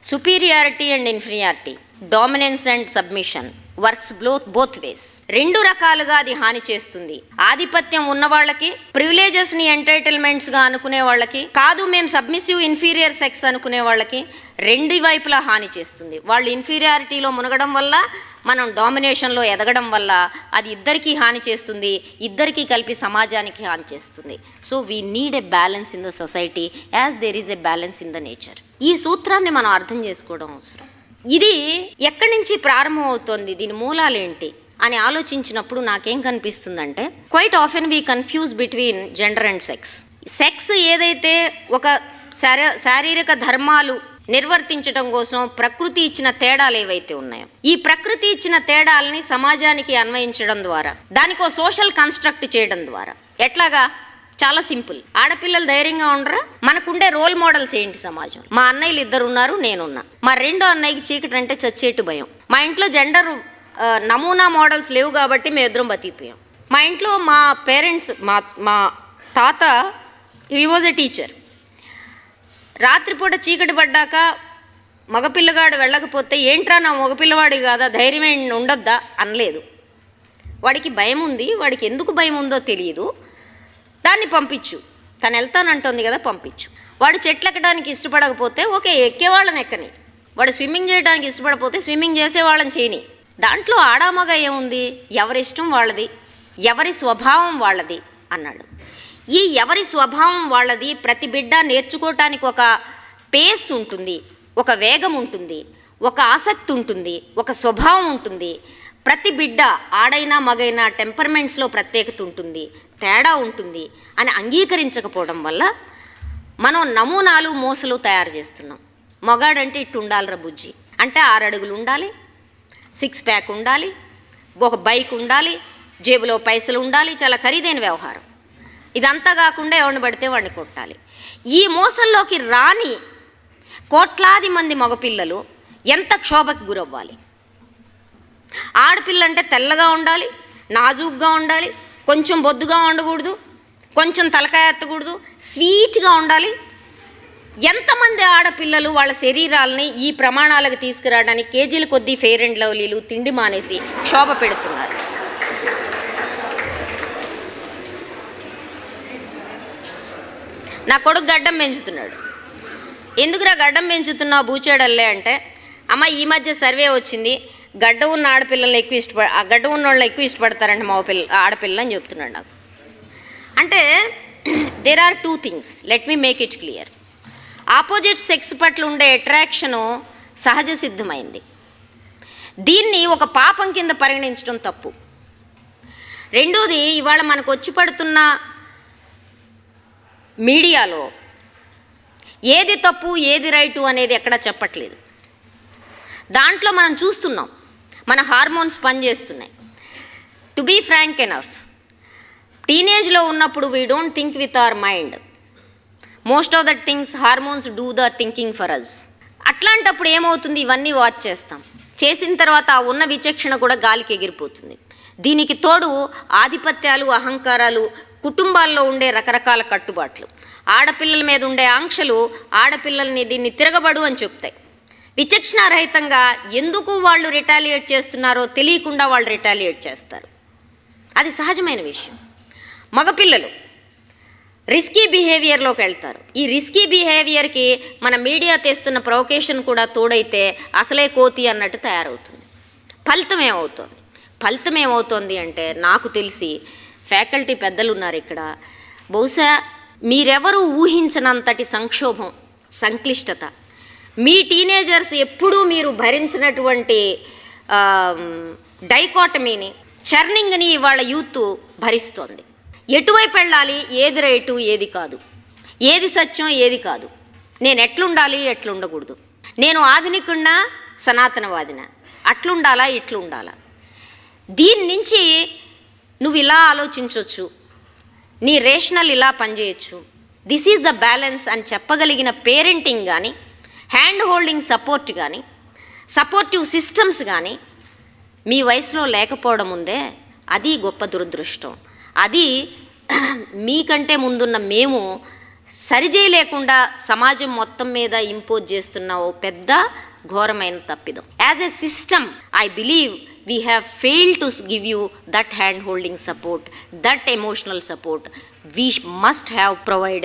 Superiority and inferiority, dominance and submission works both ways. రెండు రకాలుగా అది హాని చేస్తుంది. ఆధిపత్యం ఉన్న వాళ్ళకి, ప్రివిలేజెస్ని ఎంటైటిల్మెంట్స్గా అనుకునే వాళ్ళకి, కాదు మేము సబ్మిసివ్ ఇన్ఫీరియర్ సెక్స్ అనుకునే వాళ్ళకి రెండు వైపులా హాని చేస్తుంది. వాళ్ళు ఇన్ఫీరియారిటీలో మునగడం వల్ల, మనం డామినేషన్లో ఎదగడం వల్ల అది ఇద్దరికీ హాని చేస్తుంది, ఇద్దరికీ కలిపి సమాజానికి హాని చేస్తుంది. So we need a balance in the society as there is a balance in the nature. ఈ సూత్రాన్ని మనం అర్థం చేసుకోవడం అవసరం. ఇది ఎక్కడి నుంచి ప్రారంభం అవుతుంది, దీని మూలాలేంటి అని ఆలోచించినప్పుడు నాకేం కనిపిస్తుందంటే, quite often we confuse between gender and sex. Sex ఏదైతే ఒక శారీరక ధర్మాలు నిర్వర్తించడం కోసం ప్రకృతి ఇచ్చిన తేడాలు ఏవైతే ఉన్నాయో, ఈ ప్రకృతి ఇచ్చిన తేడాలని సమాజానికి అన్వయించడం ద్వారా, దానికో సోషల్ కన్స్ట్రక్ట్ చేయడం ద్వారా, ఎట్లాగా చాలా సింపుల్. ఆడపిల్లలు ధైర్యంగా ఉండరా? మనకుండే రోల్ మోడల్స్ ఏంటి సమాజం? మా అన్నయ్యలు ఇద్దరు ఉన్నారు, నేనున్నా. మా రెండో అన్నయ్యకి చీకటి అంటే చచ్చేటు భయం. మా ఇంట్లో జెండర్ నమూనా మోడల్స్ లేవు కాబట్టి మేము ఇద్దరం బతికిపోయాం. మా ఇంట్లో మా పేరెంట్స్, మా తాత హీ వాజ్ ఎ టీచర్. రాత్రిపూట చీకటి పడ్డాక మగపిల్లగాడు వెళ్ళకపోతే ఏంట్రా నా మగపిల్లవాడి కాదా, ధైర్యం ఉండొద్దా అనలేదు. వాడికి భయం ఉంది, వాడికి ఎందుకు భయం ఉందో తెలియదు, దాన్ని పంపించు, తను వెళ్తానంటుంది కదా పంపించు. వాడు చెట్లు ఎక్కడానికి ఇష్టపడకపోతే ఓకే ఎక్కేవాళ్ళని ఎక్కని, వాడు స్విమ్మింగ్ చేయడానికి ఇష్టపడకపోతే స్విమ్మింగ్ చేసేవాళ్ళని చేయని. దాంట్లో ఆడామగ ఏముంది, ఎవరి ఇష్టం వాళ్ళది, ఎవరి స్వభావం వాళ్ళది అన్నాడు. ఈ ఎవరి స్వభావం వాళ్ళది, ప్రతి బిడ్డ నేర్చుకోవటానికి ఒక పేస్ ఉంటుంది, ఒక వేగం ఉంటుంది, ఒక ఆసక్తి ఉంటుంది, ఒక స్వభావం ఉంటుంది. ప్రతి బిడ్డ ఆడైనా మగైనా టెంపర్మెంట్స్లో ప్రత్యేకత ఉంటుంది, తేడా ఉంటుంది అని అంగీకరించకపోవడం వల్ల మనం నమూనాలు మోసలు తయారు చేస్తున్నాం. మగాడంటే ఇట్టు ఉండాలిరా బుజ్జి అంటే 6 అడుగులు ఉండాలి, 6 ప్యాక్ ఉండాలి, ఒక బైక్ ఉండాలి, జేబులో పైసలు ఉండాలి, చాలా ఖరీదైన వ్యవహారం. ఇదంతా కాకుండా ఎవరిని పడితే వాడిని కొట్టాలి. ఈ మోసంలోకి రాని కోట్లాది మంది మగపిల్లలు ఎంత క్షోభకు గురవ్వాలి. ఆడపిల్ల అంటే తెల్లగా ఉండాలి, నాజూగ్గా ఉండాలి, కొంచెం బొద్దుగా ఉండకూడదు, కొంచెం తలకాయ ఎత్తకూడదు, స్వీట్గా ఉండాలి. ఎంతమంది ఆడపిల్లలు వాళ్ళ శరీరాలని ఈ ప్రమాణాలకు తీసుకురావడానికి కేజీల కొద్దీ ఫెయిర్ అండ్ లవ్లీలు తిండి మానేసి క్షోభ పెడుతున్నారు. నా కొడుకు గడ్డం పెంచుతున్నాడు. ఎందుకురా గడ్డం పెంచుతున్నావు బూచేడల్లే అంటే, అమ్మ ఈ మధ్య సర్వే వచ్చింది, గడ్డ ఉన్న ఆడపిల్లల్ని గడ్డ ఉన్న వాళ్ళని ఎక్కువ ఇష్టపడతారంట ఆడపిల్లలు అని చెప్తున్నాడు నాకు. అంటే there are 2 things, let me make it clear. Opposite sex పట్ల ఉండే అట్రాక్షను సహజ సిద్ధమైంది, దీన్ని ఒక పాపం కింద పరిగణించడం తప్పు. రెండోది, ఇవాళ మనకు వచ్చి పడుతున్న మీడియాలో ఏది తప్పు ఏది రైటు అనేది ఎక్కడా చెప్పట్లేదు. దాంట్లో మనం చూస్తున్నాం, మన హార్మోన్స్ పనిచేస్తున్నాయి. టు బీ ఫ్రాంక్ ఎనఫ్, టీనేజ్లో ఉన్నప్పుడు we don't think with our mind, most of the things hormones do the thinking for us. అట్లాంటప్పుడు ఏమవుతుంది, ఇవన్నీ వాచ్ చేస్తాం, చేసిన తర్వాత ఆ ఉన్న విచక్షణ కూడా గాలికి ఎగిరిపోతుంది. దీనికి తోడు ఆధిపత్యాలు, అహంకారాలు, కుటుంబాల్లో ఉండే రకరకాల కట్టుబాట్లు, ఆడపిల్లల మీద ఉండే ఆంక్షలు ఆడపిల్లల్ని దీన్ని తిరగబడు అని చెప్తాయి. విచక్షణారహితంగా ఎందుకు వాళ్ళు రిటాలియేట్ చేస్తున్నారో తెలియకుండా వాళ్ళు రిటాలియేట్ చేస్తారు, అది సహజమైన విషయం. మగపిల్లలు రిస్కీ బిహేవియర్లోకి వెళ్తారు. ఈ రిస్కీ బిహేవియర్కి మన మీడియా తెస్తున్న ప్రొవకేషన్ కూడా తోడైతే అసలే కోతి అన్నట్టు తయారవుతుంది. ఫలితం ఏమవుతుంది అంటే, నాకు తెలిసి ఫ్యాకల్టీ పెద్దలు ఉన్నారు ఇక్కడ, బహుశా మీరెవరూ ఊహించనంతటి సంక్షోభం, సంక్లిష్టత, మీ టీనేజర్స్ ఎప్పుడూ మీరు భరించినటువంటి డైకాటమీని, చర్నింగ్ని ఇవాళ యూత్ భరిస్తోంది. ఎటువైపు వెళ్ళాలి, ఏది రైటు ఏది కాదు, ఏది సత్యం ఏది కాదు, నేను ఎట్లుండాలి ఎట్లుండకూడదు, నేను ఆధునికున్నా సనాతనవాదినా, అట్లుండాలా ఇట్లుండాలా, దీని నుంచి నువ్వు ఇలా ఆలోచించవచ్చు, నీ రేషనల్ ఇలా పనిచేయచ్చు, దిస్ ఈజ్ ద బ్యాలెన్స్ అని చెప్పగలిగిన పేరెంటింగ్ కానీ, హ్యాండ్ హోల్డింగ్ సపోర్ట్ కానీ, సపోర్టివ్ సిస్టమ్స్ కానీ మీ వయసులో లేకపోవడం ఉందే, అది గొప్ప దురదృష్టం. అది మీకంటే ముందున్న మేము సరిచేయలేకుండా సమాజం మొత్తం మీద ఇంపోజ్ చేస్తున్న ఓ పెద్ద ఘోరమైన తప్పిదం. As a system I believe we have failed to give you that hand holding support, that emotional support we must have provided